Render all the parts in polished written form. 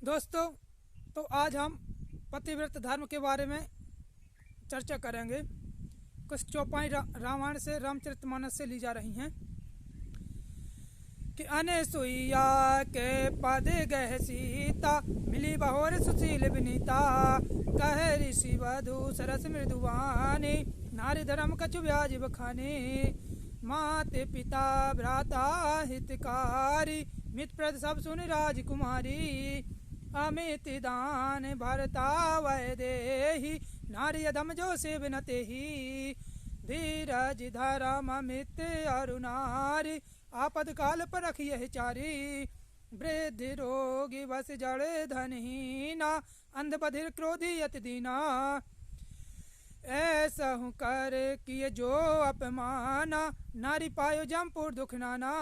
दोस्तों, तो आज हम पतिव्रत धर्म के बारे में चर्चा करेंगे। कुछ चौपाई रामायण से, रामचरितमानस से ली जा रही हैं कि अनसुईया के पद गह सीता, मिली बहोर सुशील विनीता, कह ऋषि वधु सरस मृदुवानी, नारी धर्म कछु ब्याज बखानी, माते पिता भ्राता हितकारी, मित्रप्रद सब सुन राजकुमारी, अमित दान भरता वैदेही, नारी अधम जो सेव न तेहि, धीरज धर्म अमित अरु नारी, आपद काल पर रखिए चारी, वृद्ध रोगी बस जड़ धनहीना, अंध बधिर क्रोधी अति दीना, ऐसा हूँ कर किए जो अपमाना, नारी पायो जमपुर दुख नाना,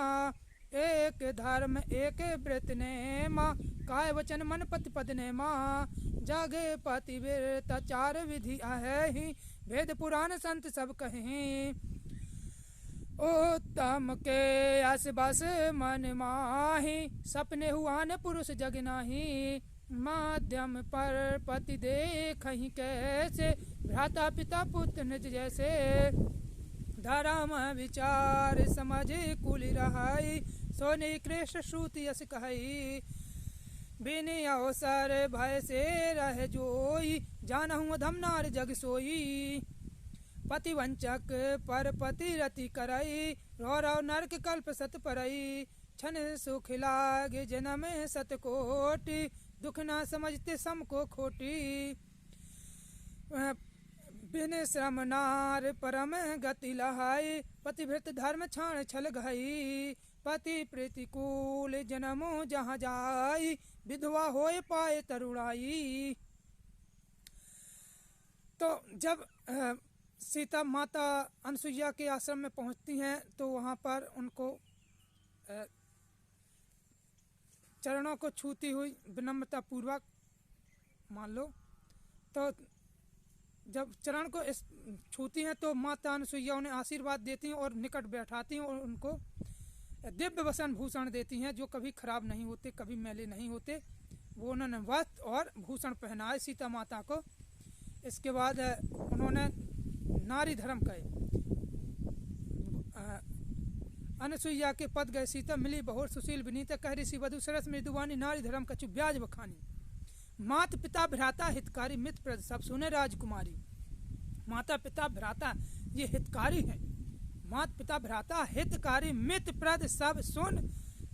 एक धर्म एक व्रत ने माँ, काय वचन मन पति पद ने माँ, जागे पतिव्रत चार विधि है ही, वेद पुराण संत सब कहें, उत्तम के अस बस मन माही, सपने हुआ न पुरुष जग नाही, माध्यम पर पति देखहि कैसे, भ्राता पिता पुत्र निज जैसे, धर्म विचार समझ कुल रहाई, सोने कृष्ण श्रुति यस कहई, बिनि अवसर भय से रह जोई, जानहु धम नार जग सोई, पति वंचक पर पति रति करई, रो रो नरक कल्प सत परई, क्षण सुख लागे जन्म सत कोटि, दुख ना समझते सम को खोटी, बिन श्रम नार परम गति लहाई, पतिव्रत धर्म छाण छल गई, पति प्रतिकूल जन्मो जहाँ जाई, विधवा होए पाए तरुणाई। तो जब सीता माता अनसुईया के आश्रम में पहुंचती हैं तो वहां पर उनको चरणों को छूती हुई विनम्रता पूर्वक मान लो, तो जब चरण को छूती हैं तो माता अनसुईया उन्हें आशीर्वाद देती हैं और निकट बैठाती हैं और उनको दिव्य वसन भूषण देती हैं जो कभी खराब नहीं होते, कभी मैले नहीं होते। वो उन्होंने वस्त्र और भूषण पहनाए सीता माता को। इसके बाद उन्होंने नारी धर्म कहे, अनसुईया के पद गए सीता, मिली बहुर सुशील विनीता, कह ऋषि वधु सरस मृदुवानी, नारी धर्म कछु ब्याज बखानी, मात पिता भ्राता हितकारी, मित्र प्रद सब सुने राजकुमारी। माता पिता भ्राता ये हितकारी हैं, मात पिता भ्राता हितकारी, मित्र प्रद सब सुन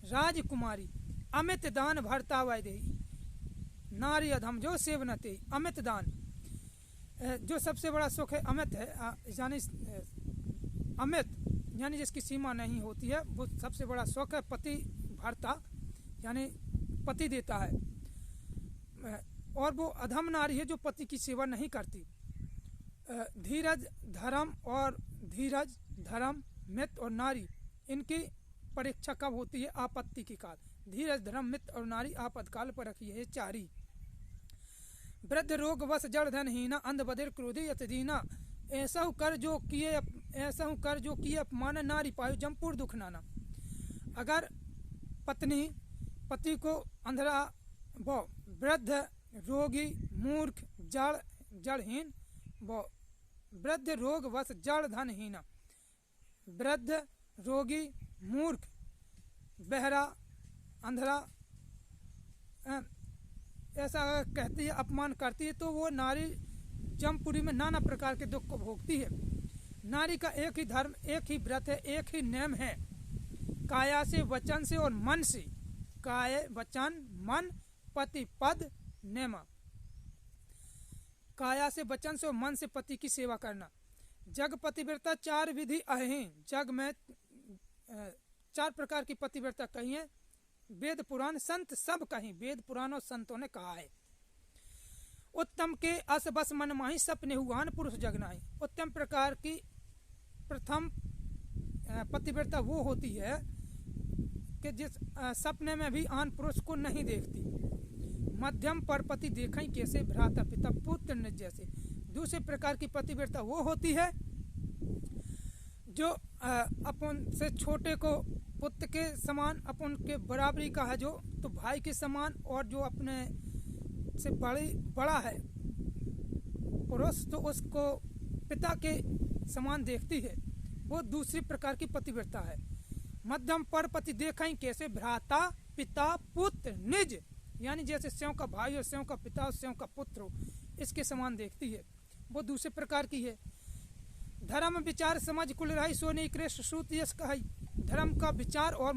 राजकुमारी, अमित दान भरता वैदेही, नारी अधम जो सेव न तेहि, अमित दान जो सबसे बड़ा सुख है, अमित है, यानी अमित यानी जिसकी सीमा नहीं होती है, वो सबसे बड़ा सुख है। पति भरता यानी पति देता है, और वो अधम नारी है जो पति की सेवा नहीं करती। धीरज धर्म और धीरज धर्म मित्र और नारी, इनकी परीक्षा कब होती है? आपत्ति के काल। धीरज धर्म मित्र और नारी आपातकाल पर रखी है चारी। वृद्ध रोग वश जड़ धनहीना, अंध बधिर क्रोधी अति दीना, ऐसा कर जो किए अपमान, नारी पायो जमपुर दुख नाना। अगर पत्नी पति को अंधरा वो वृद्ध रोगी मूर्ख जड़हीन वो वृद्ध रोग वश जड़ धनहीना, वृद्ध रोगी मूर्ख बहरा अंधरा ऐसा कहती है, अपमान करती है, तो वो नारी जमपुरी में नाना प्रकार के दुख को भोगती है। नारी का एक ही धर्म, एक ही व्रत है, एक ही नियम है, काया से वचन से और मन से। काय वचन मन पति पद नेम, काया से वचन से और मन से पति की सेवा करना। जग पतिव्रता चार विधि अहें, जग में चार प्रकार की पतिव्रता कही है, वेद पुराण संत सब कहीं, वेद पुराण और संतों ने कहा है। उत्तम के अस बस मन माही, सपने हुआन पुरुष जगनाही। उत्तम प्रकार की प्रथम पतिव्रता वो होती है कि जिस सपने में भी आन पुरुष को नहीं देखती। मध्यम पर पति देखें कैसे, भ्राता पिता पुत्र निज जैसे। दूसरे प्रकार की पतिव्रता वो होती है जो अपन से छोटे को पुत्र के समान अपन के बराबरी का है जो, तो भाई के समान, और जो अपने से बड़ा है पुरुष तो उसको पिता के समान देखती है, वो दूसरी प्रकार की पतिव्रता है। मध्यम पर पति देखें कैसे, भ्राता पिता पुत्र निज, यानी जैसे स्यों का भाई और स्यों का पिता और स्यों का पुत्र हो, इसके समान देखती है, वो दूसरे प्रकार की है। धर्म विचार समझ कुल रही सोनी कृष्ण श्रुति यश कही, धर्म का विचार और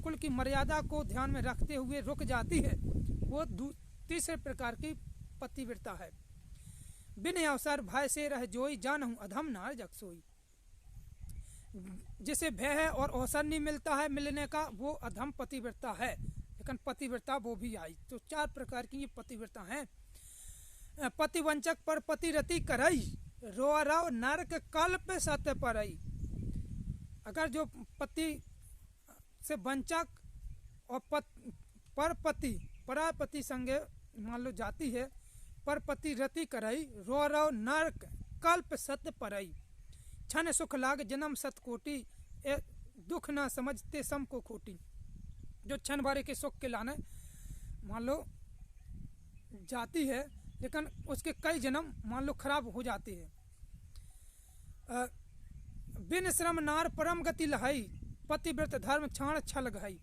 कुल की मर्यादा को ध्यान में रखते हुए रुक जाती है, वो तीसरे प्रकार की पतिव्रता है। बिन अवसर भय से रह जोई, जानहूं अधम नार जग सोई, जिसे भय है और अवसर नहीं मिलता है मिलने का, वो अधम पतिव्रता है। लेकिन पतिव्रता वो भी आई। तो 4 प्रकार की ये पतिव्रता है। पतिवंचक पर पतिरति करई, रोअराव नरक कल्प सत्य परई। अगर जो पति से वंचक और परपति परापति संगे मान लो जाती है, परपति रति करई, रोअराव नरक कल्प सत्य परई। क्षण सुख लाग जन्म सतकोटि, दुख न समझते सम को खोटी। जो क्षण भरे के सुख के लाने मान लो जाती है, लेकिन उसके कई जन्म मान लो खराब हो जाते हैं। बिन श्रम नार परम गति लहाई, पतिव्रत धर्म छाण छल गहाई।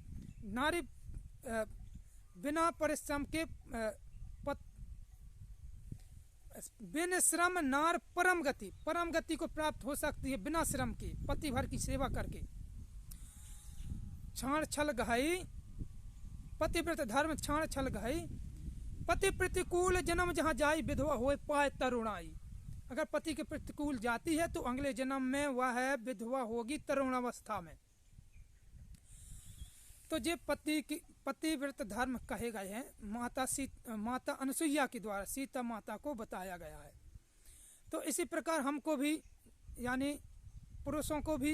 नारी बिना परिश्रम के बिन श्रम नार परम गति को प्राप्त हो सकती है बिना श्रम के, पति भर की सेवा करके। छाण छल गहाई, पतिव्रत धर्म छाण छल गहाई। पति प्रतिकूल जन्म जहाँ जाई, विधवा होए पाए तरुणाई। अगर पति के प्रतिकूल जाती है तो अगले जन्म में वह है विधवा होगी तरुणावस्था में। तो ये पतिव्रत धर्म कहे गए हैं माता अनसुईया के द्वारा सीता माता को बताया गया है। तो इसी प्रकार हमको भी यानी पुरुषों को भी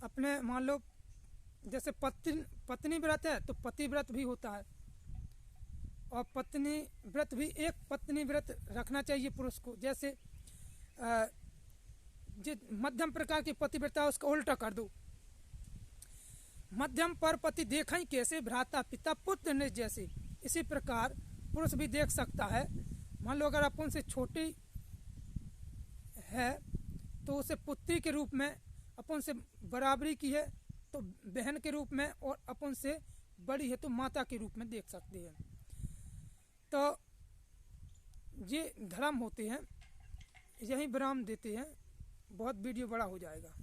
अपने मान लो जैसे पत्नी व्रत है तो पतिव्रत भी होता है, और पत्नी व्रत भी एक पत्नी व्रत रखना चाहिए पुरुष को। जैसे जो मध्यम प्रकार की पतिव्रता उसका उल्टा कर दो। मध्यम पर पति देखें कैसे, भ्राता पिता पुत्र निज जैसे। इसी प्रकार पुरुष भी देख सकता है। मान लो अगर अपन से छोटी है तो उसे पुत्री के रूप में, अपन से बराबरी की है तो बहन के रूप में, और अपन से बड़ी है तो माता के रूप में देख सकते हैं। तो ये धर्म होते हैं। यही विराम देते हैं, बहुत वीडियो बड़ा हो जाएगा।